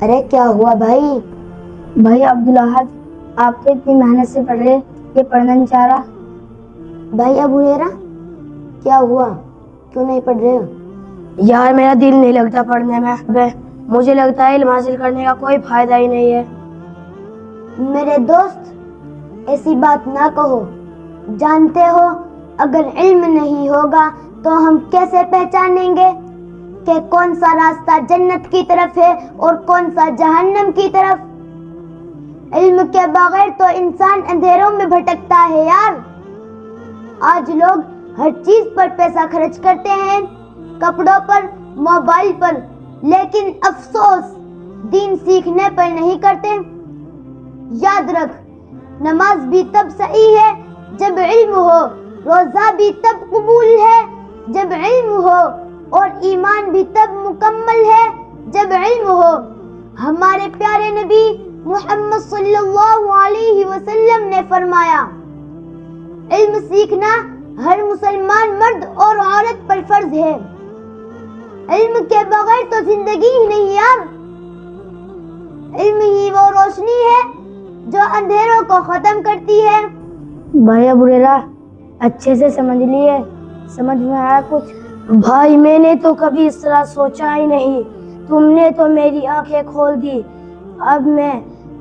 ارے کیا ہوا بھائی؟ بھائی عبدالاحد، آپ تو اتنی محنت سے پڑھ رہے، یہ پڑھنا نہیں چاہ رہا۔ بھائی ابو ہریرہ کیا ہوا؟ کیوں نہیں پڑھ رہے ہو؟ یار میرا دل نہیں لگتا پڑھنے میں، مجھے لگتا ہے علم حاصل کرنے کا کوئی فائدہ ہی نہیں ہے۔ میرے دوست ایسی بات نہ کہو، جانتے ہو اگر علم نہیں ہوگا تو ہم کیسے پہچانیں گے کہ کون سا راستہ جنت کی طرف ہے اور کون سا جہنم کی طرف؟ علم کے بغیر تو انسان اندھیروں میں بھٹکتا ہے یار۔ آج لوگ ہر چیز پر پیسہ خرچ کرتے ہیں، کپڑوں پر، موبائل پر، لیکن افسوس دین سیکھنے پر نہیں کرتے۔ یاد رکھ، نماز بھی تب صحیح ہے جب علم ہو، روزہ بھی تب قبول ہے جب علم ہو، اور ایمان بھی تب مکمل ہے جب علم ہو۔ ہمارے پیارے نبی محمد صلی اللہ علیہ وسلم نے فرمایا، علم سیکھنا ہر مسلمان مرد اور عورت پر فرض ہے۔ علم کے بغیر تو زندگی ہی نہیں یار۔ علم ہی وہ روشنی ہے جو اندھیروں کو ختم کرتی ہے۔ بھائی ابو ہریرہ اچھے سے سمجھ لیے، سمجھ میں آیا کچھ؟ بھائی میں نے تو کبھی اس طرح سوچا ہی نہیں، تم نے تو میری آنکھیں کھول دی۔ اب میں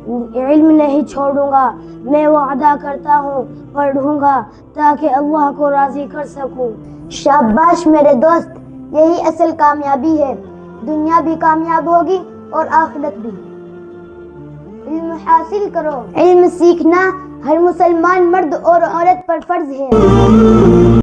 علم نہیں چھوڑوں گا، میں وعدہ کرتا ہوں پڑھوں گا تاکہ اللہ کو راضی کر سکوں۔ شاباش میرے دوست، یہی اصل کامیابی ہے، دنیا بھی کامیاب ہوگی اور آخرت بھی۔ علم حاصل کرو، علم سیکھنا ہر مسلمان مرد اور عورت پر فرض ہے۔